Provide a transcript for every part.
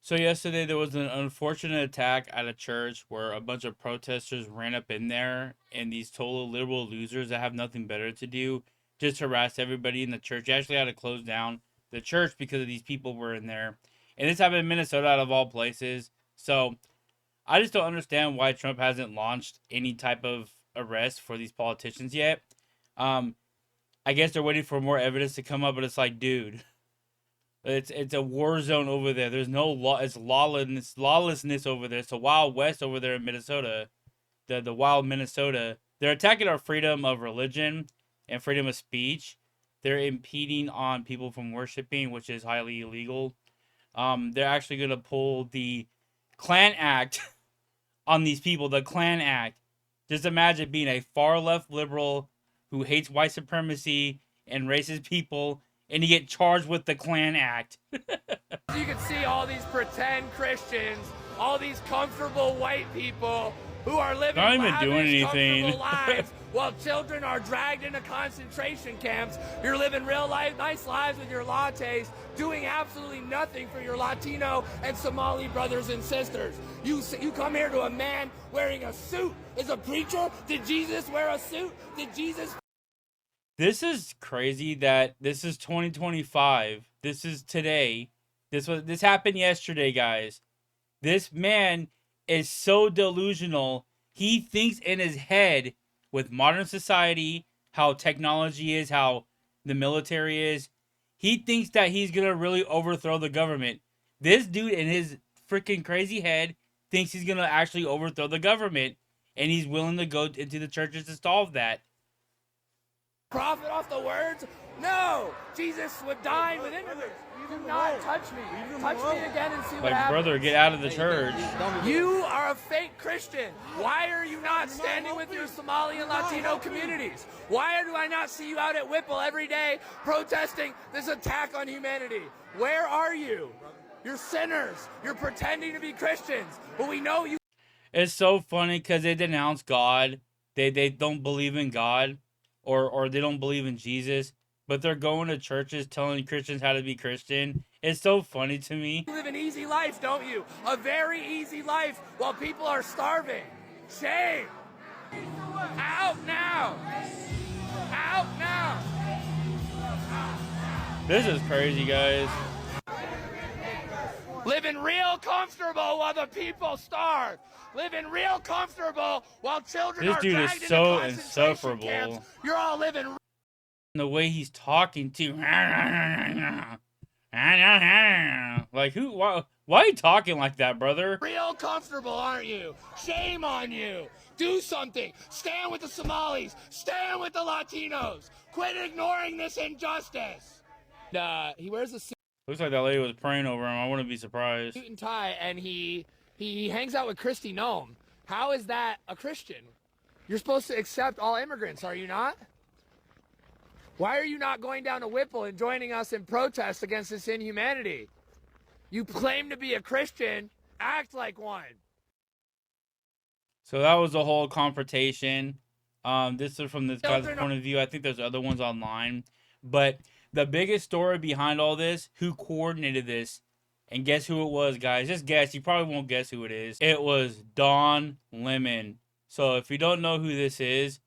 So yesterday there was an unfortunate attack at a church where a bunch of protesters ran up in there, and these total liberal losers that have nothing better to do just harassed everybody in the church. They actually had to close down the church because of these people were in there. And this happened in Minnesota out of all places. So I just don't understand why Trump hasn't launched any type of arrest for these politicians yet. Um, I guess they're waiting for more evidence to come up, but it's like, dude, it's a war zone over there. There's no law. It's lawlessness over there. It's a wild west over there in Minnesota. The wild Minnesota. They're attacking our freedom of religion and freedom of speech. They're impeding on people from worshiping, which is highly illegal. They're actually gonna pull the Klan Act on these people. The Klan Act. Just imagine being a far left liberal who hates white supremacy and racist people, and you get charged with the Klan Act. You can see all these pretend Christians, all these comfortable white people who are living Not even lavish, doing anything. comfortable lives while children are dragged into concentration camps. You're living real life, nice lives with your lattes, doing absolutely nothing for your Latino and Somali brothers and sisters. You come here to a man wearing a suit. Is a preacher? Did Jesus wear a suit? Did Jesus? This is crazy that this is 2025. This is today. This happened yesterday, guys. This man is so delusional. He thinks in his head with modern society, how technology is, how the military is. He thinks that he's going to really overthrow the government. This dude in his freaking crazy head thinks he's going to actually overthrow the government, and he's willing to go into the churches to solve that. Profit off the words? No! Jesus would dine with immigrants. Do not touch me. Touch me again and see what Like, happens. brother, get out of the church. You are a fake Christian. Why are you not standing with your Somali and Latino communities? Why do I not see you out at Whipple every day protesting this attack on humanity? Where are you? You're sinners. You're pretending to be Christians. But we know you. It's so funny because they denounce God. They don't believe in God, or they don't believe in Jesus, but they're going to churches telling Christians how to be Christian. It's so funny to me. You live an easy life, don't you? A very easy life while people are starving. Shame. Out now. Out now. This is crazy, guys. Living real comfortable while the people starve. Living real comfortable while children This are dude is dragged into so concentration insufferable. camps. You're all living The way he's talking to, like, who? Why are you talking like that, brother? real comfortable, aren't you? Shame on you. Do something. Stand with the Somalis. Stand with the Latinos. Quit ignoring this injustice. He wears a suit Looks like that lady was praying over him. I wouldn't be surprised. and tie, and he hangs out with Kristi Noem. How is that a Christian? You're supposed to accept all immigrants, are you not? Why are you not going down to Whipple and joining us in protest against this inhumanity? You claim to be a Christian, act like one. So that was the whole confrontation. This is from this guy's point of view. I think there's other ones online, but the biggest story behind all this, who coordinated this, and guess who it was, guys? Just guess. You probably won't guess who it is. It was Don Lemon. So if you don't know who this is,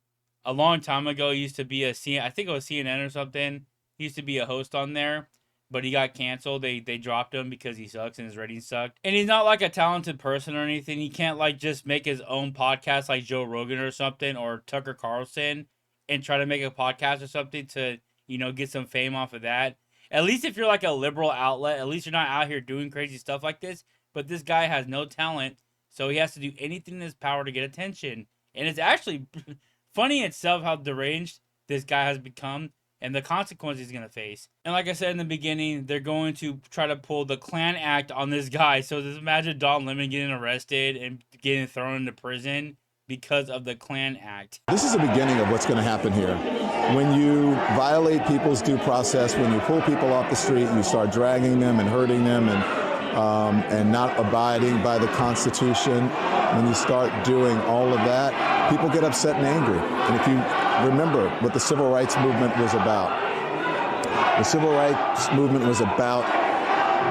a long time ago, he used to be I think it was CNN or something. He used to be a host on there, but he got canceled. They dropped him because he sucks and his ratings sucked. And he's not like a talented person or anything. He can't like just make his own podcast like Joe Rogan or something, or Tucker Carlson, and try to make a podcast or something to, get some fame off of that. At least if you're like a liberal outlet, at least you're not out here doing crazy stuff like this. But this guy has no talent, so he has to do anything in his power to get attention. And it's actually funny itself how deranged this guy has become and the consequences he's going to face. And like I said in the beginning, they're going to try to pull the Klan Act on this guy. So just imagine Don Lemon getting arrested and getting thrown into prison because of the Klan Act. This is the beginning of what's going to happen here. When you violate people's due process, when you pull people off the street, you start dragging them and hurting them and not abiding by the Constitution, when you start doing all of that, people get upset and angry. And if you remember what the Civil Rights Movement was about, the Civil Rights Movement was about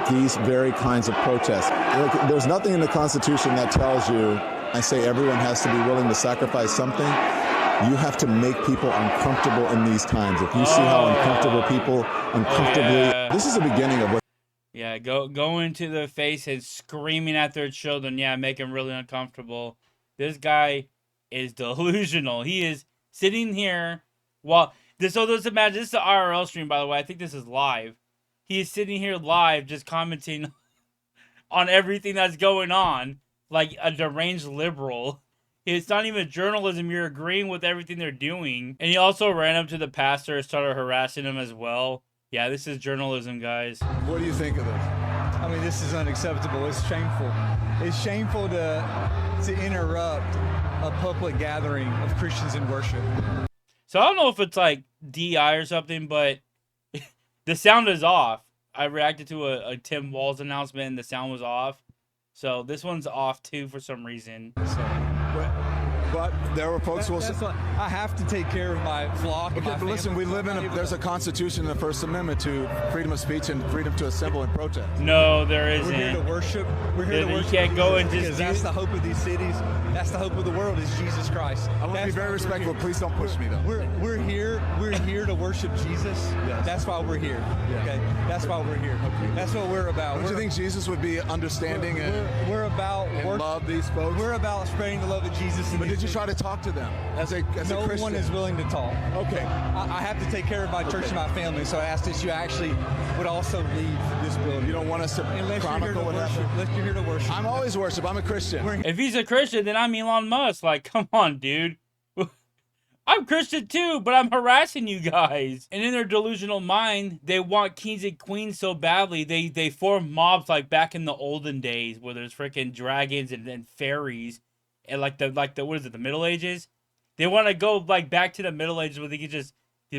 these very kinds of protests. Look, there's nothing in the Constitution that tells you, I say everyone has to be willing to sacrifice something. You have to make people uncomfortable in these times. If you see how uncomfortable people uncomfortably, this is the beginning of what. Yeah, go into their face and screaming at their children. Yeah, make them really uncomfortable. This guy is delusional. He is sitting here while this. So let's imagine this is the IRL stream, by the way. I think this is live. He is sitting here live, just commenting on everything that's going on, like a deranged liberal. It's not even journalism. You're agreeing with everything they're doing. And he also ran up to the pastor and started harassing him as well. Yeah, this is journalism, guys. What do you think of this? I mean, this is unacceptable. It's shameful. It's shameful to interrupt a public gathering of Christians in worship. So I don't know if it's like DI or something, but the sound is off. I reacted to a Tim Walz announcement and the sound was off. So this one's off too for some reason. But there were folks who will say, I have to take care of my flock. okay, but listen, we live in there's a constitution in the First Amendment to freedom of speech and freedom to assemble and protest. No, there isn't. We're here to worship. We're here to You worship. can't go and just because that's the hope of these cities. That's the hope of the world is Jesus Christ. I want to be very respectful. Please don't push me, though. We're here to worship Jesus. Yes. That's why we're here. Yeah. Okay, that's why we're here. Okay. That's what we're about. Don't you think Jesus would be understanding We're about and love these folks? We're about spreading the love of Jesus. But did you try to talk to them as a No Christian? one is willing to talk. Okay. I have to take care of my church and my family, so I asked that you actually would also leave this building. You don't want us to Unless you're here chronicle to what worship. happened? Unless you're here to worship. I'm always worship. I'm a Christian. If he's a Christian, then I'm Elon Musk. Like, come on, dude. I'm Christian too, but I'm harassing you guys. And in their delusional mind, they want kings and queens so badly. They form mobs like back in the olden days where there's freaking dragons and fairies and like the what is it, the Middle Ages? They want to go like back to the Middle Ages where they could just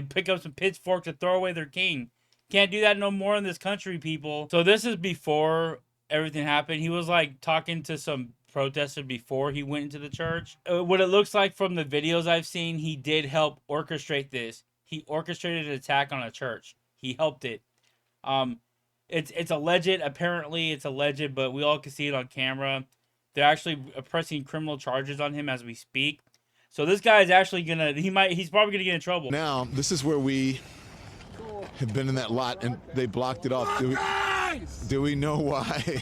pick up some pitchforks and throw away their king. Can't do that no more in this country, people. So this is before everything happened. He was like talking to some protester before he went into the church. What it looks like from the videos I've seen, he did help orchestrate this. He orchestrated an attack on a church. He helped it. It's alleged. Apparently, it's alleged, but we all can see it on camera. They're actually pressing criminal charges on him as we speak. So this guy is actually gonna. He's probably gonna get in trouble. Now, this is where we have been in that lot, and they blocked it off. Do we know why?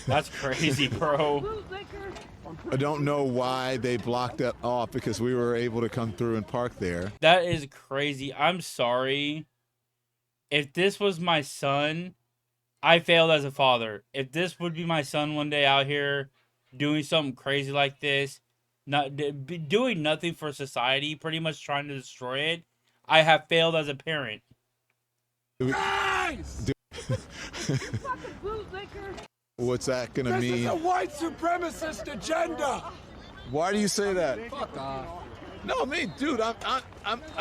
That's crazy, bro. I don't know why they blocked that off because we were able to come through and park there. That is crazy. I'm sorry. If this was my son, I failed as a father. If this would be my son one day out here doing something crazy like this, not doing nothing for society, pretty much trying to destroy it, I have failed as a parent. What's that gonna mean? This is a white supremacist agenda. Why do you say that? Fuck off. No, me, dude. I'm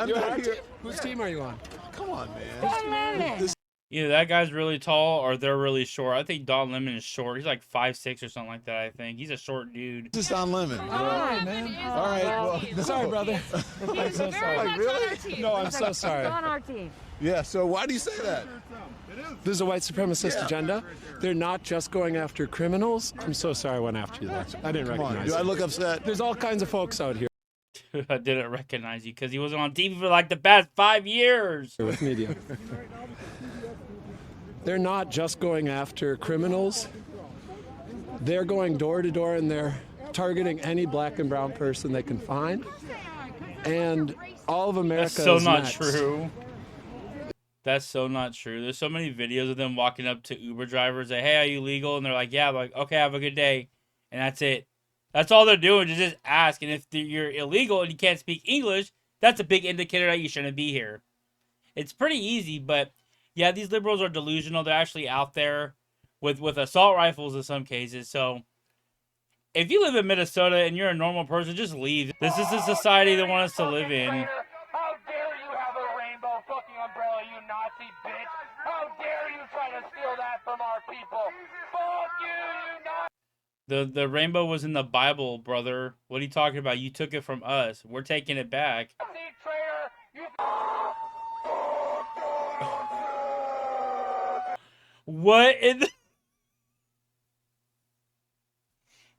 You're not on here. team? Whose team are you on? Come on, man. Either that guy's really tall or they're really short. I think Don Lemon is short. He's like 5'6" or something like that, I think. He's a short dude. This is Don Lemon. All right, man. All right. Well, Sorry, brother. I'm so sorry. really? No, I'm so sorry. On our team. Yeah. So why do you say that? This is a white supremacist agenda. They're not just going after criminals. I'm so sorry I went after you there. I didn't Come on. recognize Do I you. look upset? There's all kinds of folks out here I didn't recognize you because he wasn't on TV for like the past 5 years. with media. They're not just going after criminals. They're going door to door and they're targeting any black and brown person they can find. And all of America That's so is not next. true. That's so not true. There's so many videos of them walking up to Uber drivers, like, "Hey, are you legal?" And they're like, "Yeah." I'm like, "Okay, have a good day," and that's it. That's all they're doing is just ask. And if you're illegal and you can't speak English, that's a big indicator that you shouldn't be here. It's pretty easy, but yeah, these liberals are delusional. They're actually out there with assault rifles in some cases. So if you live in Minnesota and you're a normal person, just leave. This is the society they want us to live in. How dare you have a rainbow fucking umbrella, you Nazi bitch! How dare you try to steal that from our people! Fuck you, you Nazi! The rainbow was in the Bible, brother. What are you talking about? You took it from us. We're taking it back. Traitor! You What in the...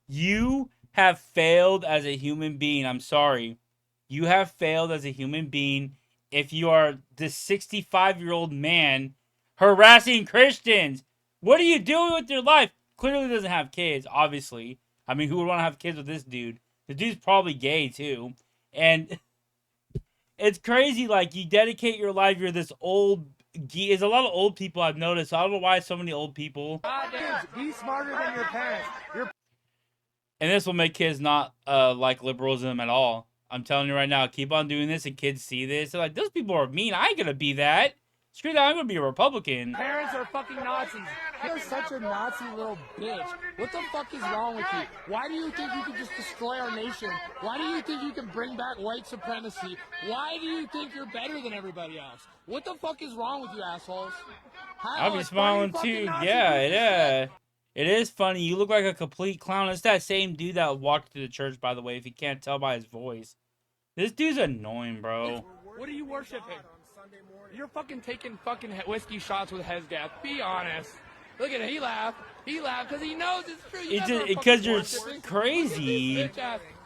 You have failed as a human being. I'm sorry. You have failed as a human being if you are this 65-year-old man harassing Christians. What are you doing with your life? Clearly doesn't have kids, obviously. I mean, who would want to have kids with this dude? The dude's probably gay, too. And it's crazy, like, you dedicate your life, you're this old... There's a lot of old people I've noticed. I don't know why so many old people... Be smarter than your parents. And this will make kids not like liberalism at all. I'm telling you right now, keep on doing this and kids see this. They're like, those people are mean. I ain't gonna be that. Screw that, I'm gonna be a Republican. Parents are fucking Nazis. You're such a Nazi little bitch. What the fuck is wrong with you? Why do you think you can just destroy our nation? Why do you think you can bring back white supremacy? Why do you think you're better than everybody else? What the fuck is wrong with you assholes? I'll be smiling too. Yeah. It is funny. You look like a complete clown. It's that same dude that walked to the church, by the way, if you can't tell by his voice. This dude's annoying, bro. What are you worshiping? You're fucking taking fucking whiskey shots with Hezgath. Be honest. Look at it. He laughed. He laughed because he knows it's true. It's just because you're crazy.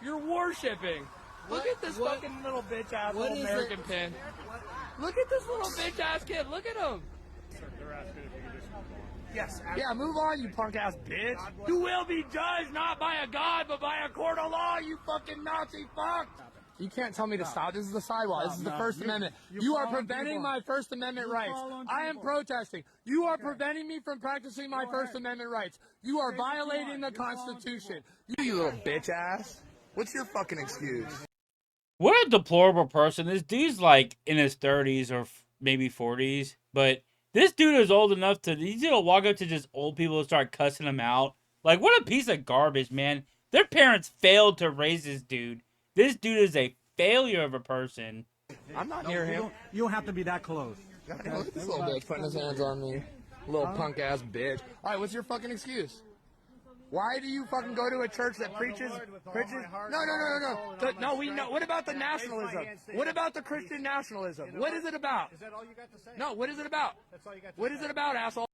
You're worshiping. Look at this fucking little bitch ass little American pin. Look at this little bitch ass kid. Look at him. Yes. Yeah, move on, you punk ass bitch. You will be judged not by a god, but by a court of law, you fucking Nazi fuck. You can't tell me to stop. This is the sidewalk. This is the First Amendment. You are preventing my First Amendment rights. I am protesting. You are preventing me from practicing my First Amendment rights. You are violating the Constitution. You little bitch ass. What's your fucking excuse? What a deplorable person. This dude's like in his 30s or maybe 40s, but this dude is old enough to, he's gonna walk up to just old people and start cussing them out. Like, what a piece of garbage, man. Their parents failed to raise this dude. This dude is a failure of a person. I'm not near him. You don't have to be that close. Look at this little bitch putting his hands on me. Little punk ass bitch. All right, what's your fucking excuse? Why do you fucking go to a church that preaches? No, we know. What about the nationalism? What about the Christian nationalism? What is it about? Is that all you got to say? No, what is it about? That's all you got to say. What is it about, asshole?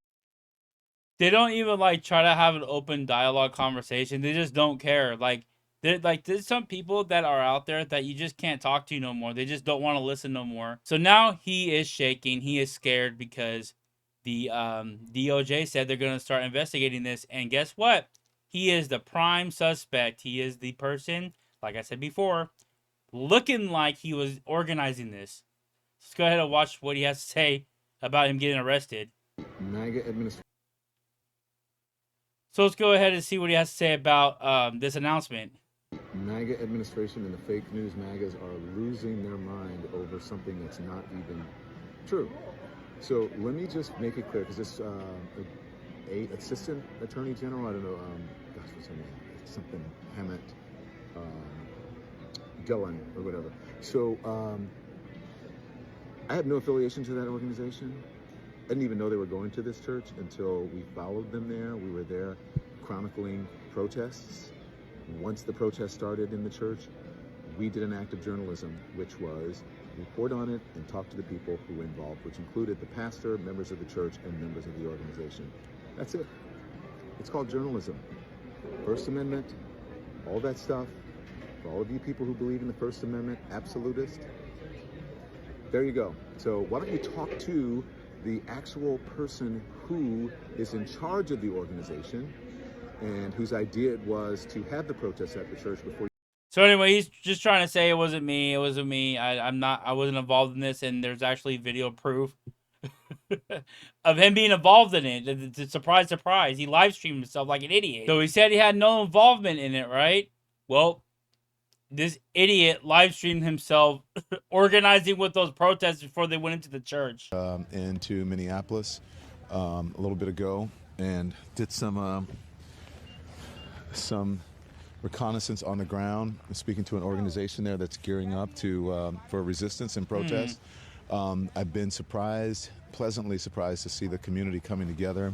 They don't even like try to have an open dialogue conversation. They just don't care. Like there's some people that are out there that you just can't talk to no more. They just don't want to listen no more. So now he is shaking. He is scared because the DOJ said they're going to start investigating this. And guess what? He is the prime suspect. He is the person, like I said before, looking like he was organizing this. Let's go ahead and watch what he has to say about him getting arrested. MAGA administration. So let's go ahead and see what he has to say about this announcement. MAGA administration and the fake news MAGAs are losing their mind over something that's not even true. So let me just make it clear, because this assistant attorney general, I don't know, gosh, what's her name? Something Hammett, Gillen or whatever. So I had no affiliation to that organization. I didn't even know they were going to this church until we followed them there. We were there chronicling protests. Once the protest started in the church, we did an act of journalism, which was report on it and talk to the people who were involved, which included the pastor, members of the church, and members of the organization. That's it. It's called journalism. First Amendment, all that stuff. For all of you people who believe in the First Amendment, absolutist, there you go. So why don't you talk to the actual person who is in charge of the organization and whose idea it was to have the protest at the church before. So anyway, he's just trying to say it wasn't me. It wasn't me. I wasn't involved in this, and there's actually video proof of him being involved in it. Surprise, surprise. He live streamed himself like an idiot. So he said he had no involvement in it, right? Well, this idiot live streamed himself organizing with those protests before they went into the church. Into Minneapolis a little bit ago, and did some reconnaissance on the ground, speaking to an organization there that's gearing up to for resistance and protest. I've been pleasantly surprised to see the community coming together.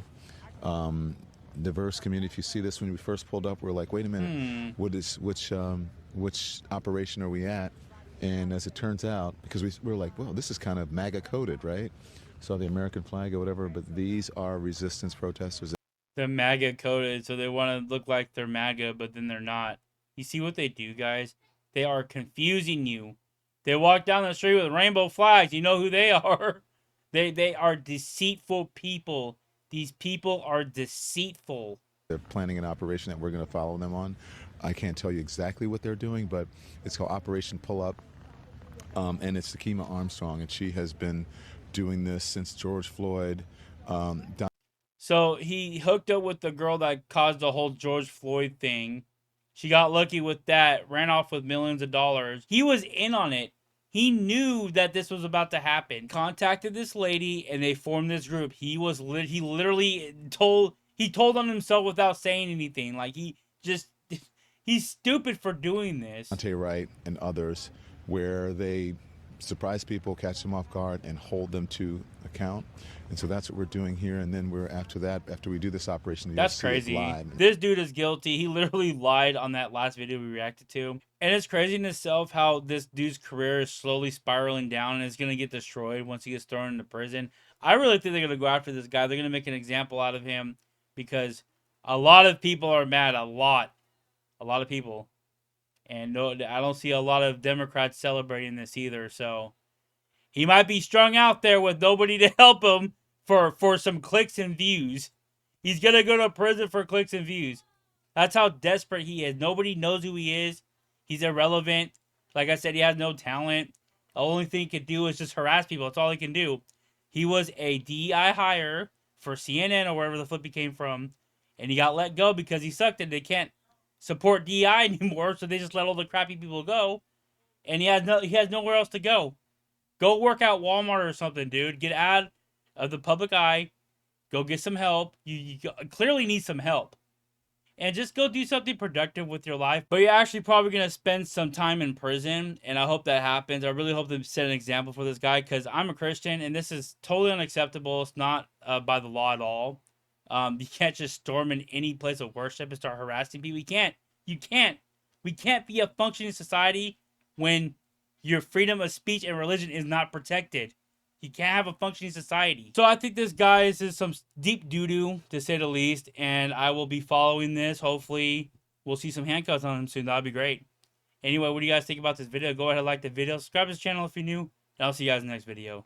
Diverse community. If you see this, when we first pulled up, we're like, wait a minute, which operation are we at? And as it turns out, because we're like, well, this is kind of MAGA coded, right? saw the American flag or whatever, but these are resistance protesters. They're MAGA coded, so they want to look like they're MAGA, but then they're not. You see what they do, guys? They are confusing you. They walk down the street with rainbow flags. You know who they are. They are deceitful people. These people are deceitful. They're planning an operation that we're going to follow them on. I can't tell you exactly what they're doing, but it's called Operation Pull Up, and it's Takima Armstrong, and she has been doing this since George Floyd. So he hooked up with the girl that caused the whole George Floyd thing. She got lucky with that, ran off with millions of dollars. He was in on it. He knew that this was about to happen. Contacted this lady, and they formed this group. He literally told on himself without saying anything. Like, he's stupid for doing this. Dante Wright and others, where they surprise people, catch them off guard, and hold them to account. And so that's what we're doing here. And then after we do this operation, that's crazy. This dude is guilty. He literally lied on that last video we reacted to. And it's crazy in itself how this dude's career is slowly spiraling down and is going to get destroyed once he gets thrown into prison. I really think they're going to go after this guy. They're going to make an example out of him because a lot of people are mad. A lot of people. And no, I don't see a lot of Democrats celebrating this either. So he might be strung out there with nobody to help him for some clicks and views. He's going to go to prison for clicks and views. That's how desperate he is. Nobody knows who he is. He's irrelevant. Like I said, he has no talent. The only thing he can do is just harass people. That's all he can do. He was a DEI hire for CNN or wherever the flip he came from. And he got let go because he sucked and they can't support DEI anymore. So they just let all the crappy people go. And he has nowhere else to go. Go work at Walmart or something, dude. Get out of the public eye. Go get some help. You clearly need some help. And just go do something productive with your life. But you're actually probably going to spend some time in prison. And I hope that happens. I really hope they set an example for this guy. Because I'm a Christian. And this is totally unacceptable. It's not by the law at all. You can't just storm in any place of worship and start harassing people. You can't. You can't. We can't be a functioning society when your freedom of speech and religion is not protected. You can't have a functioning society. So I think this guy is some deep doo-doo, to say the least, and I will be following this. Hopefully, we'll see some handcuffs on him soon. That'd be great. Anyway, what do you guys think about this video? Go ahead and like the video. Subscribe to this channel if you're new, and I'll see you guys in the next video.